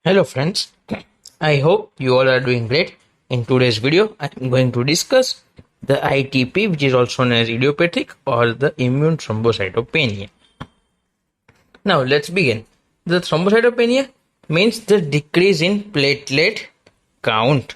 Hello friends, I hope you all are doing great. In today's video, I am going to discuss the ITP, which is also known as idiopathic or the immune thrombocytopenia. Now let's begin. The thrombocytopenia means the decrease in platelet count.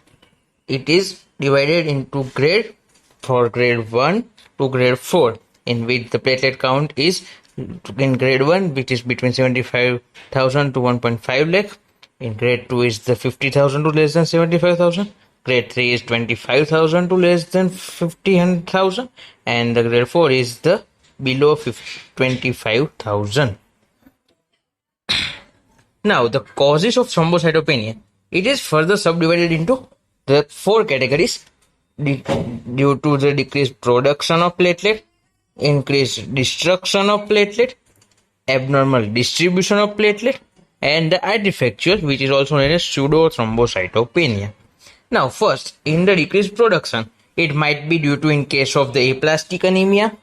It is divided into grade for grade 1 to grade 4, in which the platelet count is in grade 1, which is between 75,000 to 1.5 lakh. In grade 2 is the 50,000 to less than 75,000. Grade 3 is 25,000 to less than 50,000. And the grade 4 is the below 25,000. Now, the causes of thrombocytopenia. It is further subdivided into the 4 categories due to the decreased production of platelet, increased destruction of platelet, abnormal distribution of platelet, and the artifactual, which is also known as pseudo-thrombocytopenia. Now, first, in the decreased production, it might be due to, in case of the aplastic anemia,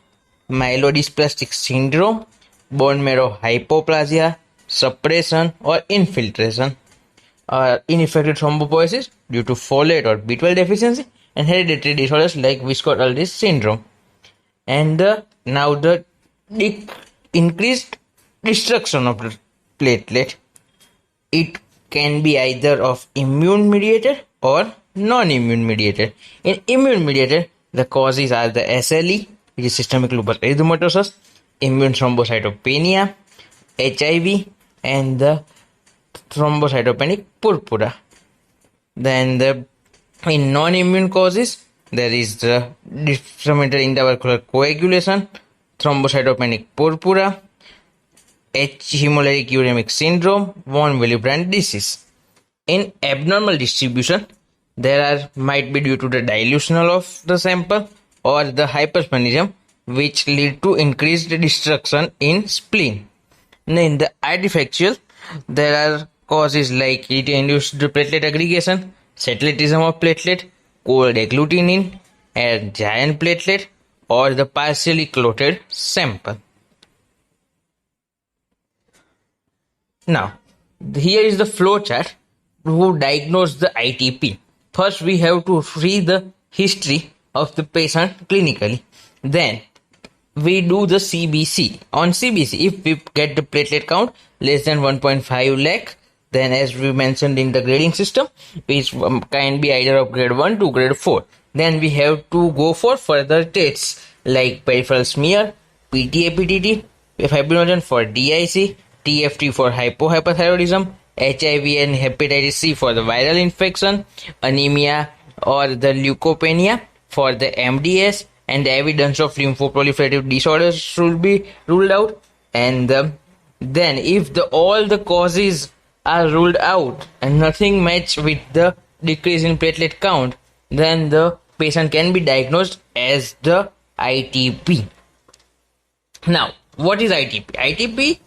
myelodysplastic syndrome, bone marrow hypoplasia, suppression or infiltration, ineffective thrombopoiesis due to folate or B12 deficiency, and hereditary disorders like Viscott-Aldrich syndrome. And now the increased destruction of the platelet, it can be either of immune mediated or non-immune mediated. In immune mediated, the causes are the SLE, which is systemic lupus erythematosus, immune thrombocytopenia, HIV, and the thrombocytopenic purpura. Then in non-immune causes, there is the disseminated intraventricular coagulation, thrombocytopenic purpura, hemolytic uremic syndrome, von Willebrand disease. In abnormal distribution, might be due to the dilutional of the sample or the hypersplenism, which lead to increased destruction in spleen. And in the artifactual, there are causes like induced platelet aggregation, satellitism of platelet, cold agglutinin, and giant platelet, or the partially clotted sample. Now, here is the flow chart to diagnose the ITP. First, we have to see the history of the patient clinically. Then, we do the CBC. On CBC, if we get the platelet count less than 1.5 lakh, then as we mentioned in the grading system, which can be either of grade 1 to grade 4. Then we have to go for further tests like peripheral smear, PTA-PTT, fibrinogen for DIC, TFT for hypohyperthyroidism, HIV and hepatitis C for the viral infection, anemia or the leukopenia for the MDS, and the evidence of lymphoproliferative disorders should be ruled out. And then if all the causes are ruled out and nothing match with the decrease in platelet count, then the patient can be diagnosed as the ITP. Now, what is ITP? ITP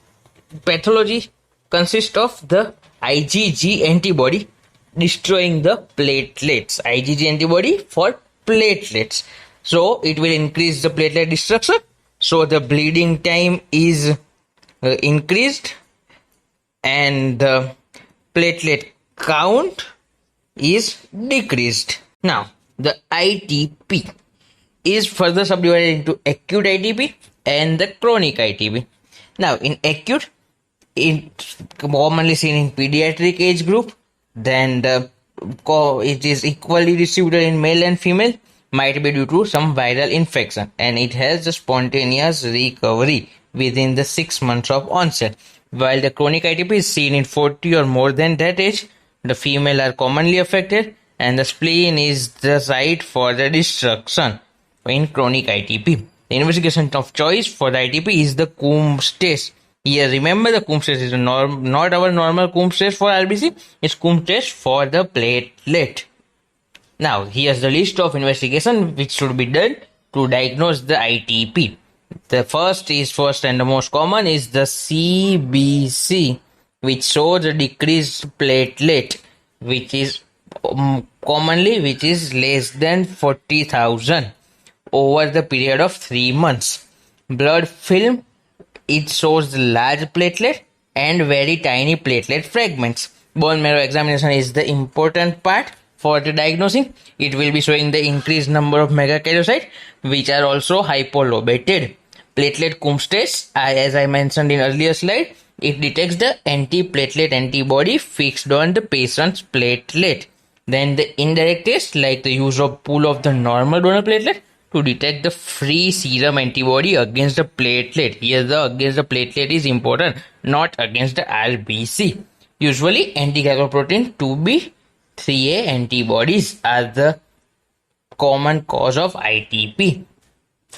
pathology consists of the IgG antibody destroying the platelets. IgG antibody for platelets. So it will increase the platelet destruction. So the bleeding time is increased and the platelet count is decreased. Now, the ITP is further subdivided into acute ITP and the chronic ITP. Now, in acute, it's commonly seen in pediatric age group. Then it is equally distributed in male and female. Might be due to some viral infection, and it has a spontaneous recovery within the 6 months of onset. While the chronic ITP is seen in 40 or more than that age, the female are commonly affected, and the spleen is the site for the destruction in chronic ITP. The investigation of choice for the ITP is the Coombs test. Here, remember, the Coombs test is not our normal Coombs test for RBC. It's Coombs test for the platelet. Now, here's the list of investigation which should be done to diagnose the ITP. The first and the most common is the CBC, which shows a decreased platelet, which is less than 40,000 over the period of 3 months. Blood film, it shows large platelet and very tiny platelet fragments. Bone marrow examination is the important part for the diagnosing. It will be showing the increased number of megakaryocytes, which are also hypolobated. Platelet Coombs test, as I mentioned in earlier slide, it detects the anti-platelet antibody fixed on the patient's platelet. Then the indirect test, like the use of pool of the normal donor platelet to detect the free serum antibody against the platelet. Here the against the platelet is important, not against the RBC. Usually anti-glycoprotein 2b3a antibodies are the common cause of ITP.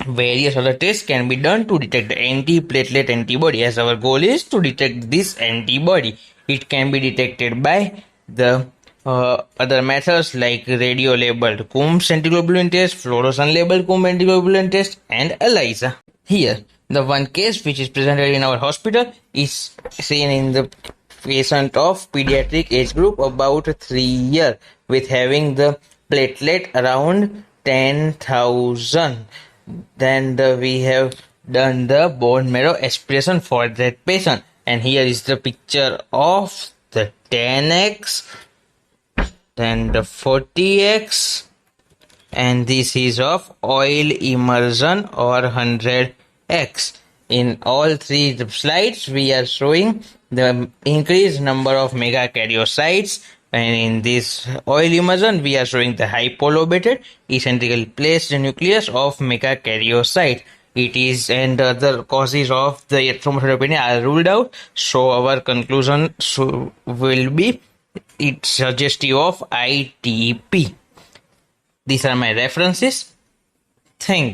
Various other tests can be done to detect the anti-platelet antibody, as our goal is to detect this antibody. It can be detected by the other methods like radio-labeled Coombs antiglobulin test, fluorescent-labeled Coombs antiglobulin test, and ELISA. Here, the one case which is presented in our hospital is seen in the patient of pediatric age group about 3 years with having the platelet around 10,000. Then we have done the bone marrow aspiration for that patient, and here is the picture of the 10x, then the 40x, and this is of oil immersion or 100x. In all three slides we are showing the increased number of megakaryocytes, and in this oil immersion we are showing the hypolobated eccentrically placed nucleus of megakaryocyte. It is, and other causes of the thrombocytopenia are ruled out, so our conclusion will be it's suggestive of ITP. These are my references. Thank you.